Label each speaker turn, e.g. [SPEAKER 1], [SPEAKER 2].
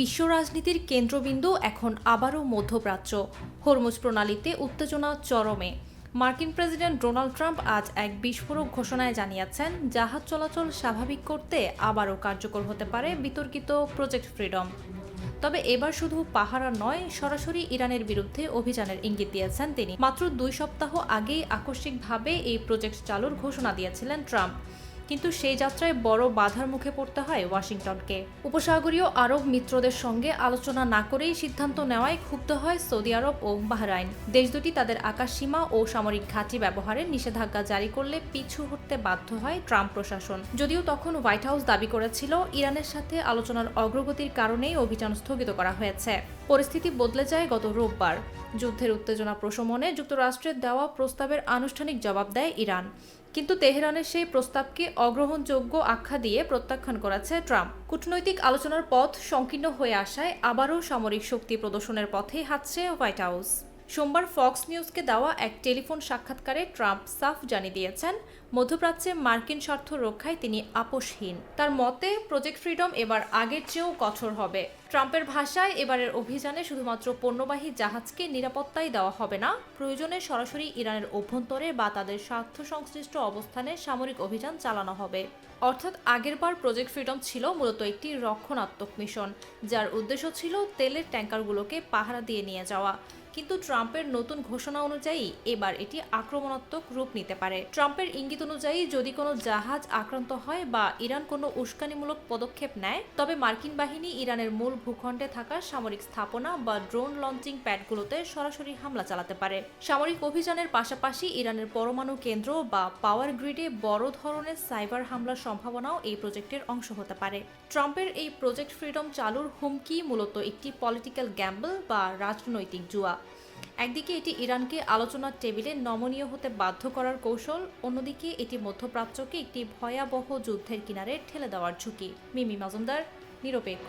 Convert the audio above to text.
[SPEAKER 1] বিশ্ব রাজনীতির কেন্দ্রবিন্দু এখন আবারও মধ্যপ্রাচ্য। হরমুজ প্রণালীতে উত্তেজনা চরমে। মার্কিন প্রেসিডেন্ট ডোনাল্ড ট্রাম্প আজ এক বিস্ফোরক ঘোষণায় জানিয়েছেন, জাহাজ চলাচল স্বাভাবিক করতে আবারও কার্যকর হতে পারে বিতর্কিত প্রজেক্ট ফ্রিডম। তবে এবার শুধু পাহারা নয়, সরাসরি ইরানের বিরুদ্ধে অভিযানের ইঙ্গিত দিয়েছেন তিনি। মাত্র 2 সপ্তাহ আগেই আকস্মিকভাবে এই প্রজেক্ট চালুর ঘোষণা দিয়েছিলেন ট্রাম্প, কিন্তু সেই যাত্রায় বড় বাধার মুখে পড়তে হয় ওয়াশিংটনকে। উপসাগরীয় আরব মিত্রদের সঙ্গে আলোচনা না করেই সিদ্ধান্ত নেওয়ায় ক্ষুব্ধ হয় সৌদি আরব ও বাহরাইন। দেশ দুটি তাদের আকাশসীমা ও সামরিক ঘাঁটি ব্যবহারের নিষেধাজ্ঞা জারি করলে পিছু হটতে বাধ্য হয় ট্রাম্প প্রশাসন। যদিও তখন হোয়াইট হাউস দাবি করেছিল, ইরানের সাথে আলোচনার অগ্রগতির কারণেই অভিযান স্থগিত করা হয়েছে। পরিস্থিতি বদলে যায় গত রোববার। যুদ্ধের উত্তেজনা প্রশমনে যুক্তরাষ্ট্রের দেওয়া প্রস্তাবের আনুষ্ঠানিক জবাব দেয় ইরান, কিন্তু তেহরানের সেই প্রস্তাবকে অগ্রহণযোগ্য আখ্যা দিয়ে প্রত্যাখ্যান করেছে ট্রাম্প। কূটনৈতিক আলোচনার পথ সংকীর্ণ হয়ে আসায় আবারও সামরিক শক্তি প্রদর্শনের পথেই হাঁটছে হোয়াইট হাউস। সোমবার ফক্স নিউজকে দেওয়া এক টেলিফোন সাক্ষাৎকারে ট্রাম্প সাফ জানিয়ে দিয়েছেন, মধ্যপ্রাচ্যে মার্কিন স্বার্থ রক্ষায় তিনি আপোষহীন। তার মতে, প্রজেক্ট ফ্রিডম এবার আগের চেয়েও কঠোর হবে। ট্রাম্পের ভাষায়, এবারের অভিযানে শুধুমাত্র পণ্যবাহী জাহাজকে নিরাপত্তাই দেওয়া হবে না, প্রয়োজনে সরাসরি ইরানের অভ্যন্তরে বা তাদের স্বার্থ সংশ্লিষ্ট অবস্থানে সামরিক অভিযান চালানো হবে। অর্থাৎ আগেরবার প্রজেক্ট ফ্রিডম ছিল মূলত একটি রক্ষণাত্মক মিশন, যার উদ্দেশ্য ছিল তেলের ট্যাঙ্কারগুলোকে পাহারা দিয়ে নিয়ে যাওয়া। কিন্তু ট্রাম্পের নতুন ঘোষণা অনুযায়ী এবার এটি আক্রমণাত্মক রূপ নিতে পারে। ট্রাম্পের ইঙ্গিত অনুযায়ী যদি কোনো জাহাজ আক্রান্ত হয় বা ইরান কোনো উস্কানিমূলক পদক্ষেপ নেয়, তবে মার্কিন বাহিনী ইরানের মূল ভূখণ্ডে থাকা সামরিক স্থাপনা বা ড্রোন লঞ্চিং প্যাডগুলোতে সরাসরি হামলা চালাতে পারে। সামরিক অভিযানের পাশাপাশি ইরানের পরমাণু কেন্দ্র বা পাওয়ার গ্রিডে বড় ধরনের সাইবার হামলার সম্ভাবনাও এই প্রজেক্টের অংশ হতে পারে। ট্রাম্পের এই প্রজেক্ট ফ্রিডম চালুর হুমকি মূলত একটি পলিটিক্যাল গ্যাম্বল বা রাজনৈতিক জুয়া। একদিকে এটি ইরানকে আলোচনার টেবিলে নমনীয় হতে বাধ্য করার কৌশল, অন্যদিকে এটি মধ্যপ্রাচ্যকে একটি ভয়াবহ যুদ্ধের কিনারে ঠেলে দেওয়ার ঝুঁকি। মিমি মাজুমদার, নিরপেক্ষ।